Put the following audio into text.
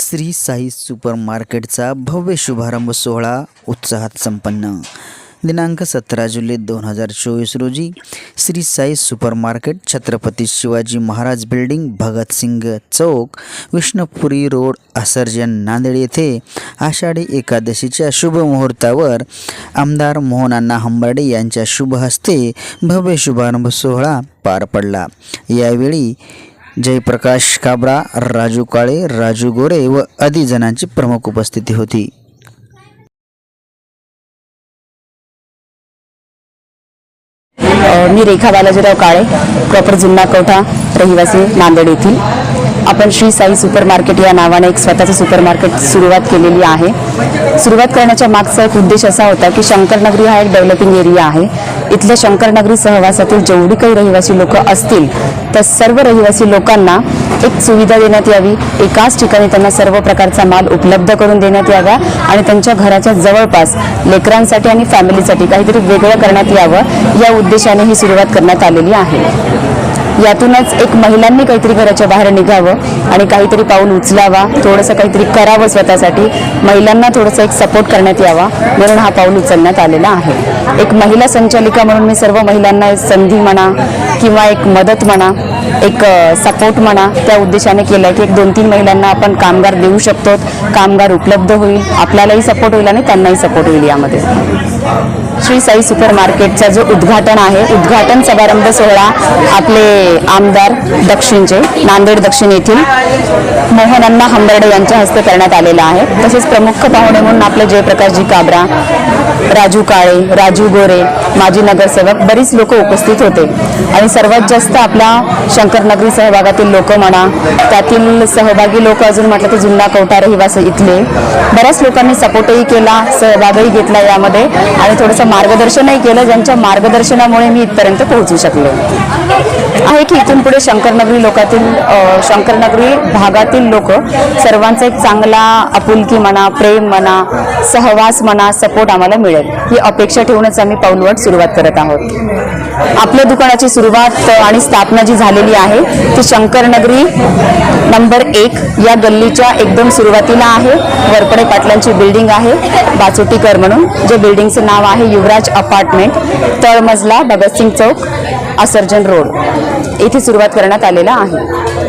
Shri Sai super मार्केटचा भव्य शुभारंभ सोहळा उत्साहात संपन्न। दिनांक 17 जुलै 2024 रोजी Shri Sai super market, Chhatrapati Shivaji Maharaj building, Bhagatsingh चौक, विष्णुपुरी रोड, असरजन, नांदेड येथे आषाढी एकादशीच्या शुभ मुहूर्तावर आमदार मोहनअण्णा हंबर्डे यांच्या शुभ हस्ते भव्य शुभारंभ सोहळा पार पडला। यावेळी जयप्रकाश काबरा, राजू काळे, राजू गोरे व अधिक जणांची प्रमुख उपस्थिती होती। मी रेखा बालाजीराव काळे, प्रॉपर जुन्ना कोठा, रहिवासी नांदेड येथील। आपण श्री साई सुपर मार्केट या नावाने एक स्वतःचं सुपर मार्केट सुरुवात केलेली आहे। सुरुवात करण्याच्या मागचा एक उद्देश असा होता की शंकरनगरी हा एक डेव्हलपिंग एरिया आहे। इथल्या शंकरनगरी सहवासातील जेवढी काही रहिवासी लोक असतील त्या सर्व रहिवासी लोकांना एक सुविधा देण्यात यावी, एकाच ठिकाणी त्यांना सर्व प्रकारचा माल उपलब्ध करून देण्यात यावा आणि त्यांच्या घराच्या जवळपास लेकरांसाठी आणि फॅमिलीसाठी काहीतरी वेगळं करण्यात यावं, या उद्देशाने ही सुरुवात करण्यात आलेली आहे। यातूनच एक महिलांनी काहीतरी घराच्या बाहेर निघावं आणि काहीतरी पाऊल उचलावा, थोडंसं काहीतरी करावं स्वतःसाठी, महिलांना थोडंसं एक सपोर्ट करण्यात यावा म्हणून हा पाऊल उचलण्यात आलेला आहे। एक महिला संचालिका म्हणून मी सर्व महिलांना संधी म्हणा किंवा एक मदत म्हणा, एक सपोर्ट म्हणा, त्या उद्देशाने केलं की एक 2-3 महिलांना आपण कामगार देऊ शकतो, कामगार उपलब्ध होईल, आपल्यालाही सपोर्ट होईल आणि त्यांनाही सपोर्ट होईल। यामध्ये श्री साई सुपर मार्केटचा जो उद्घाटन आहे, उद्घाटन समारंभ सोहळा आपले आमदार दक्षिणचे, नांदेड दक्षिण येथील मोहनअण्णा हंबर्डे यांच्या हस्ते करण्यात आलेला आहे। तसेच प्रमुख पाहुणे म्हणून आपले जयप्रकाशजी काबरा, राजू काळे, राजू गोरे, माजी नगरसेवक बरीच लोक उपस्थित होते आणि सर्वात जास्त आपल्या शंकरनगरी सहभागातील लोक म्हणा, त्यातील सहभागी लोक अजून म्हटलं तर जुन्ना कोठा रहिवासी इथले बऱ्याच लोकांनी सपोर्टही केला, सहभागही घेतला यामध्ये आणि थोडंसं मार्गदर्शनही केलं, ज्यांच्या मार्गदर्शनामुळे मी इथपर्यंत पोहोचू शकले आहे की इथून पुढे शंकरनगरी भागातील लोक सर्वांचा एक चांगला आपुलकी म्हणा, प्रेम म्हणा, सहवास म्हणा, सपोर्ट आम्हाला मिळेल ही अपेक्षा ठेवूनच आम्ही पाऊलवाट सुरुवात करत आहोत। आपल्या दुकानाची सुरुवात आणि स्थापना जी झालेली आहे ती शंकरनगरी नंबर 1 या गल्लीच्या एकदम सुरुवातीला आहे। वरपडे पाटलांची बिल्डिंग आहे बाचोटीकर म्हणून, जे बिल्डिंगचं नाव आहे युवराज अपार्टमेंट, तळमजला, भगतसिंग चौक, असरजन रोड, येथे सुरुवात करण्यात आलेला आहे।